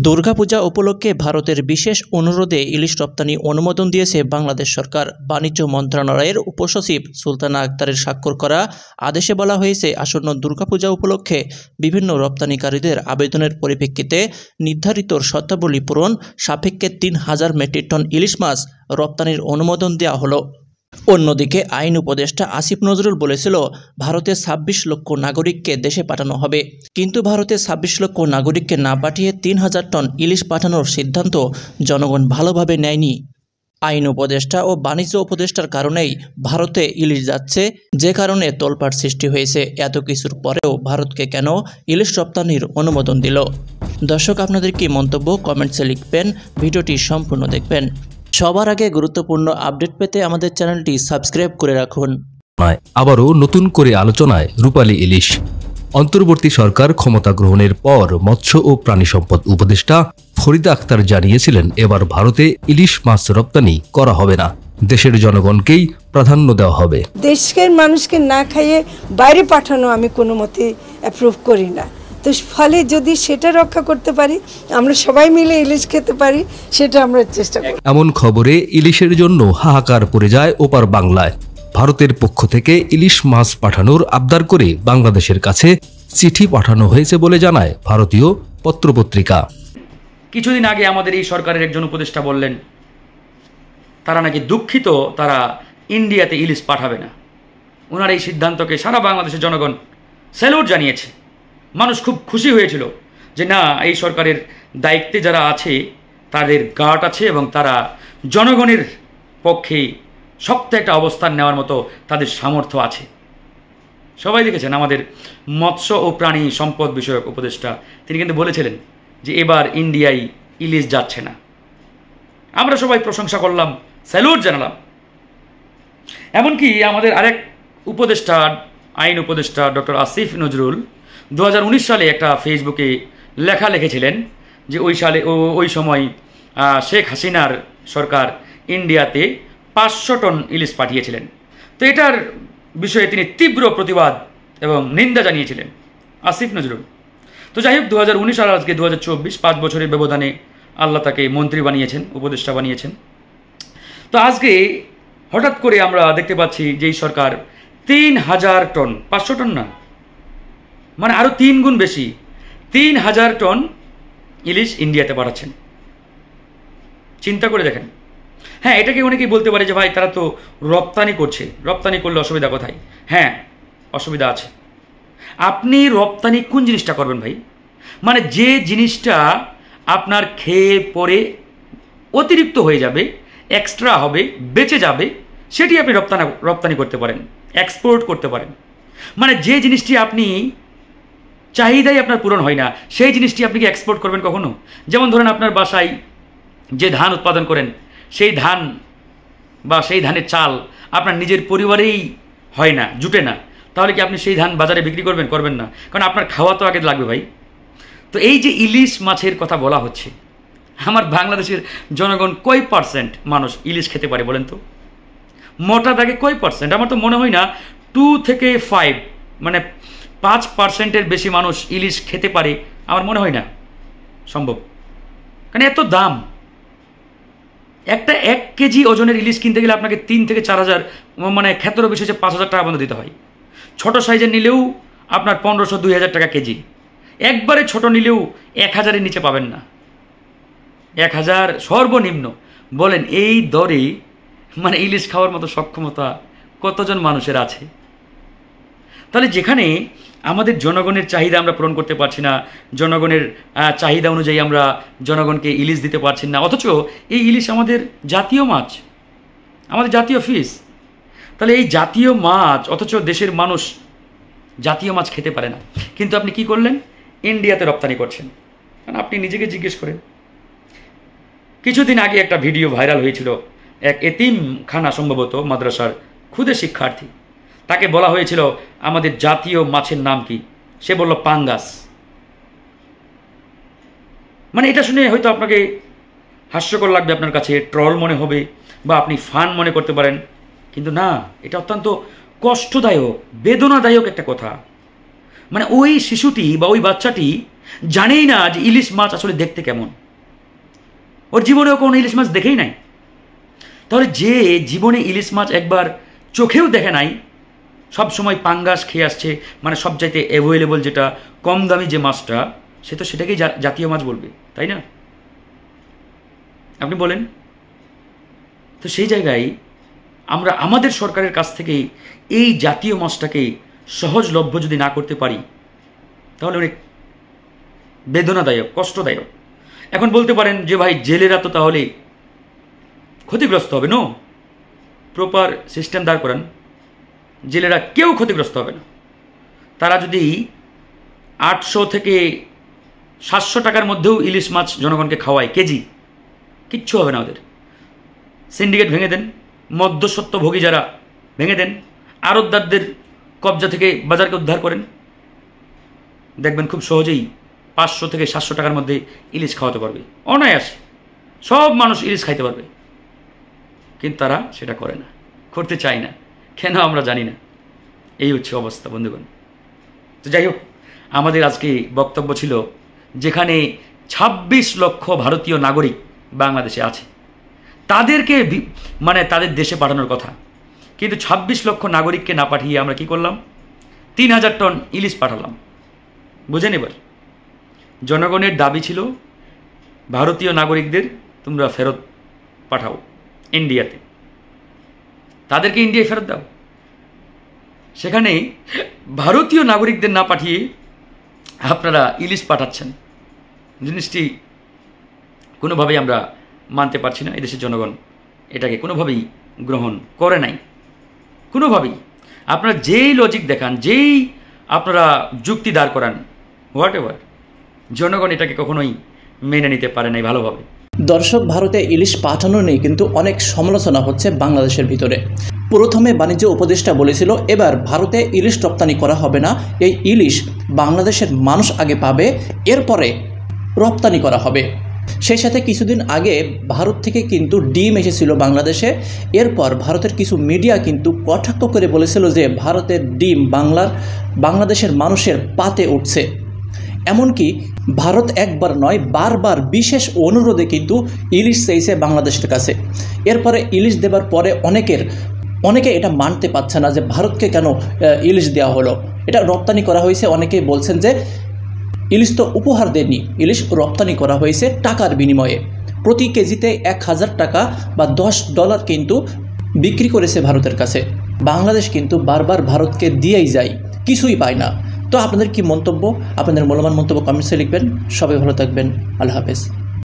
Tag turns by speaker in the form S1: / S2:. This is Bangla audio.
S1: দুর্গাপূজা উপলক্ষে ভারতের বিশেষ অনুরোধে ইলিশ রপ্তানি অনুমোদন দিয়েছে বাংলাদেশ সরকার। বাণিজ্য মন্ত্রণালয়ের উপসচিব সুলতানা আক্তারের স্বাক্ষর করা আদেশে বলা হয়েছে, আসন্ন দুর্গাপূজা উপলক্ষে বিভিন্ন রপ্তানিকারীদের আবেদনের পরিপ্রেক্ষিতে নির্ধারিত শর্তাবলী পূরণ সাপেক্ষে ৩,০০০ মেট্রিক টন ইলিশ মাছ রপ্তানির অনুমোদন দেওয়া হলো। অন্যদিকে আইন উপদেষ্টা আসিফ নজরুল বলেছিল, ভারতের ২৬ লক্ষ নাগরিককে দেশে পাঠানো হবে, কিন্তু ভারতের ২৬ লক্ষ নাগরিককে না পাঠিয়ে ৩,০০০ টন ইলিশ পাঠানোর সিদ্ধান্ত জনগণ ভালোভাবে নেয়নি। আইন উপদেষ্টা ও বাণিজ্য উপদেষ্টার কারণেই ভারতে ইলিশ যাচ্ছে, যে কারণে তোলপাড় সৃষ্টি হয়েছে। এত কিছুর পরেও ভারতকে কেন ইলিশ রপ্তানির অনুমোদন দিল? দর্শক, আপনাদের কি মন্তব্য কমেন্টসে লিখবেন, ভিডিওটি সম্পূর্ণ দেখবেন। সবার আগে গুরুত্বপূর্ণ আপডেট পেতে আমাদের চ্যানেলটি সাবস্ক্রাইব করে রাখুন।
S2: আবারও নতুন করে আলোচনায় রূপালী ইলিশ। অন্তর্বর্তী সরকার ক্ষমতা গ্রহণের পর মৎস্য ও প্রাণী সম্পদ উপদেষ্টা ফরিদা আক্তার জানিয়েছিলেন, এবার ভারতে ইলিশ মাছ রপ্তানি করা হবে না, দেশের জনগণকেই প্রাধান্য দেওয়া হবে।
S3: দেশের মানুষকে না খাইয়ে বাইরে পাঠানো আমি কোনো মতে অ্যাপ্রুভ করি না। তো ফলে যদি সেটা রক্ষা করতে পারি, আমরা সবাই মিলে ইলিশ খেতে পারি, সেটা আমরা চেষ্টা করি।
S2: এমন খবরে ইলিশের জন্য হাহাকার পড়ে যায় ওপার বাংলায়। ভারতের পক্ষ থেকে ইলিশ মাছ পাঠানোর আবদার করে বাংলাদেশের কাছে চিঠি পাঠানো হয়েছে বলে জানায় ভারতীয় পত্রপত্রিকা।
S4: কিছুদিন আগে আমাদের এই সরকারের একজন উপদেষ্টা বললেন, তারা নাকি দুঃখিত, তারা ইন্ডিয়াতে ইলিশ পাঠাবে না। ওনার এই সিদ্ধান্তকে সারা বাংলাদেশের জনগণ স্যালুট জানিয়েছে। মানুষ খুব খুশি হয়েছিল যে না, এই সরকারের দায়িত্বে যারা আছে তাদের গার্ড আছে এবং তারা জনগণের পক্ষে শক্ত একটা অবস্থান নেওয়ার মতো তাদের সামর্থ্য আছে। সবাই দেখেছেন, আমাদের মৎস্য ও প্রাণী সম্পদ বিষয়ক উপদেষ্টা তিনি কিন্তু বলেছিলেন যে এবার ইন্ডিয়ায় ইলিশ যাচ্ছে না। আমরা সবাই প্রশংসা করলাম, স্যালুট জানালাম। এমনকি আমাদের আরেক উপদেষ্টা, আইন উপদেষ্টা ডক্টর আসিফ নজরুল 2019 সালে একটা ফেসবুকে লেখা লিখেছিলেন যে ওই সময় শেখ হাসিনার সরকার ইন্ডিয়াতে 500 টন ইলিশ পাঠিয়েছিলেন। তো এটার বিষয়ে তিনি তীব্র প্রতিবাদ এবং নিন্দা জানিয়েছিলেন আসিফ নজরুল। তো যাই হোক, 2019 আর আজকে 2024, 5 বছরের ব্যবধানে আল্লাহ তাকে মন্ত্রী বানিয়েছেন, উপদেষ্টা বানিয়েছেন। তো আজকে হঠাৎ করে আমরা দেখতে পাচ্ছি যে এই সরকার 3,000 টন, 500 টন না, মানে আরও 3 গুণ বেশি, 3,000 টন ইলিশ ইন্ডিয়াতে পাঠাচ্ছেন। চিন্তা করে দেখেন। হ্যাঁ, এটাকে অনেকেই বলতে পারে যে ভাই তারা তো রপ্তানি করছে, রপ্তানি করলে অসুবিধা কোথায়? হ্যাঁ, অসুবিধা আছে। আপনি রপ্তানি কোন জিনিসটা করবেন ভাই? মানে যে জিনিসটা আপনার খেয়ে পরে অতিরিক্ত হয়ে যাবে, এক্সট্রা হবে, বেঁচে যাবে, সেটি আপনি রপ্তানি করতে পারেন, এক্সপোর্ট করতে পারেন। মানে যে জিনিসটি আপনি চাহিদাই আপনার পূরণ হয় না, সেই জিনিসটি আপনি কি এক্সপোর্ট করবেন কখনো? যেমন ধরেন, আপনার বাসায় যে ধান উৎপাদন করেন, সেই ধান বা সেই ধানের চাল আপনার নিজের পরিবারেই হয় না, জুটে না, তাহলে কি আপনি সেই ধান বাজারে বিক্রি করবেন? করবেন না, কারণ আপনার খাওয়া তো আগে লাগবে ভাই। তো এই যে ইলিশ মাছের কথা বলা হচ্ছে, আমার বাংলাদেশের জনগণ কয় পার্সেন্ট মানুষ ইলিশ খেতে পারে বলেন তো? মোটা দাগে কয় পার্সেন্ট? আমার তো মনে হয় না 2 থেকে 5, মানে 5%-এর বেশি মানুষ ইলিশ খেতে পারে। আমার মনে হয় না সম্ভব, কারণ এত দাম। একটা 1 কেজি ওজনের ইলিশ কিনতে গেলে আপনাকে 3 থেকে 4,000, মানে ক্ষেত্র বিশেষে 5,000 টাকা পর্যন্ত দিতে হয়। ছোট সাইজের নিলেও আপনার 1,500-2,000 টাকা কেজি। একবারে ছোট নিলেও 1,000-এর নিচে পাবেন না, 1,000 সর্বনিম্ন। বলেন এই দরে মানে ইলিশ খাওয়ার মতো সক্ষমতা কতজন মানুষের আছে? তাহলে যেখানে আমাদের জনগণের চাহিদা আমরা পূরণ করতে পারছি না, জনগণের চাহিদা অনুযায়ী আমরা জনগণকে ইলিশ দিতে পারছি না, অথচ এই ইলিশ আমাদের জাতীয় মাছ, আমাদের জাতীয় ফিশ। তাহলে এই জাতীয় মাছ, অথচ দেশের মানুষ জাতীয় মাছ খেতে পারে না, কিন্তু আপনি কি করলেন? ইন্ডিয়াতে রপ্তানি করছেন। কারণ আপনি নিজেকে জিজ্ঞেস করেন। কিছুদিন আগে একটা ভিডিও ভাইরাল হয়েছিল, এক এতিমখানা, সম্ভবত মাদ্রাসার খুদে শিক্ষার্থী, তাকে বলা হয়েছিল আমাদের জাতীয় মাছের নাম কি? সে বলল পাঙ্গাস। মানে এটা শুনে হয়তো আপনাকে হাস্যকর লাগবে, আপনার কাছে ট্রল মনে হবে বা আপনি ফান মনে করতে পারেন, কিন্তু না, এটা অত্যন্ত কষ্টদায়ক, বেদনাদায়ক একটা কথা। মানে ওই শিশুটি বা ওই বাচ্চাটি জানেই না যে ইলিশ মাছ আসলে দেখতে কেমন, ওর জীবনেও কোনো ইলিশ মাছ দেখেই নাই। তাহলে যে জীবনে ইলিশ মাছ একবার চোখেও দেখে নাই, সব সময় পাঙ্গাস খেয়ে আসছে, মানে সব চাইতে অ্যাভেলেবল যেটা কম দামি যে মাছটা, সে তো সেটাকেই জাতীয় মাছ বলবে, তাই না? আপনি বলেন। তো সেই জায়গায় আমরা আমাদের সরকারের কাছ থেকে এই জাতীয় মাছটাকে সহজলভ্য যদি না করতে পারি, তাহলে অনেক বেদনাদায়ক, কষ্টদায়ক। এখন বলতে পারেন যে ভাই জেলেরা তো তাহলে ক্ষতিগ্রস্ত হবে। নো, প্রপার সিস্টেম দাঁড় করান, জেলেরা কেউ ক্ষতিগ্রস্ত হবে না। তারা যদি 800 থেকে 700 টাকার মধ্যেও ইলিশ মাছ জনগণকে খাওয়ায় কেজি, কিচ্ছু হবে না ওদের। সিন্ডিকেট ভেঙে দেন, মধ্যস্বত্বভোগী যারা ভেঙে দেন, আড়তদারদের কবজা থেকে বাজারকে উদ্ধার করেন, দেখবেন খুব সহজেই 500 থেকে 700 টাকার মধ্যে ইলিশ খাওয়াতে পারবে অনায়াসে। সব মানুষ ইলিশ খাইতে পারবে। কিন্তু তারা সেটা করে না, করতে চায় না। কেন আমরা জানি না। এই হচ্ছে অবস্থা বন্ধুগণ। তো যাই হোক, আমাদের আজকে বক্তব্য ছিল যেখানে 26 লক্ষ ভারতীয় নাগরিক বাংলাদেশে আছে, তাদেরকে মানে তাদের দেশে পাঠানোর কথা, কিন্তু 26 লক্ষ নাগরিককে না পাঠিয়ে আমরা কি করলাম? 3000 টন ইলিশ পাঠালাম। বুঝেন? এবার জনগণের দাবি ছিল ভারতীয় নাগরিকদের তোমরা ফেরত পাঠাও ইন্ডিয়াতে, তাদেরকে ইন্ডিয়ায় ফেরত দাও। সেখানে ভারতীয় নাগরিকদের না পাঠিয়ে আপনারা ইলিশ পাঠাচ্ছেন। জিনিসটি কোনোভাবেই আমরা মানতে পারছি না। এদেশের জনগণ এটাকে কোনোভাবেই গ্রহণ করে নাই, কোনোভাবেই। আপনারা যেই লজিক দেখান, যেই আপনারা যুক্তি দাঁড় করান, হোয়াট এভার, জনগণ এটাকে কখনোই মেনে নিতে পারে নাই ভালোভাবে।
S1: দর্শক, ভারতে ইলিশ পাঠানো নেই, কিন্তু অনেক সমালোচনা হচ্ছে বাংলাদেশের ভিতরে। প্রথমে বাণিজ্য উপদেষ্টা বলেছিল এবার ভারতে ইলিশ রপ্তানি করা হবে না, এই ইলিশ বাংলাদেশের মানুষ আগে পাবে, এরপরে রপ্তানি করা হবে। সেই সাথে কিছুদিন আগে ভারত থেকে কিন্তু ডিম এসেছিল বাংলাদেশে। এরপর ভারতের কিছু মিডিয়া কিন্তু কটাক্ষ করে বলেছিল যে ভারতের ডিম বাংলাদেশের মানুষের পাতে উঠছে। এমনকি ভারত একবার নয়, বারবার বিশেষ অনুরোধে কিন্তু ইলিশ চাইছে বাংলাদেশের কাছে। এরপরে ইলিশ দেবার পরে অনেকে এটা মানতে পারছে না যে ভারতকে কেন ইলিশ দেওয়া হলো, এটা রপ্তানি করা হয়েছে। অনেকেই বলছেন যে ইলিশ তো উপহার দেননি, ইলিশ রপ্তানি করা হয়েছে টাকার বিনিময়ে। প্রতি কেজিতে 1000 টাকা বা $10 কিন্তু বিক্রি করেছে ভারতের কাছে। বাংলাদেশ কিন্তু বারবার ভারতকে দিয়েই যায়, কিছুই পায় না। তো আপনাদের কি মন্তব্য? আপনাদের মূল্যবান মন্তব্য কমেন্টসে লিখবেন। সবাই ভালো থাকবেন। আল্লাহ হাফেজ।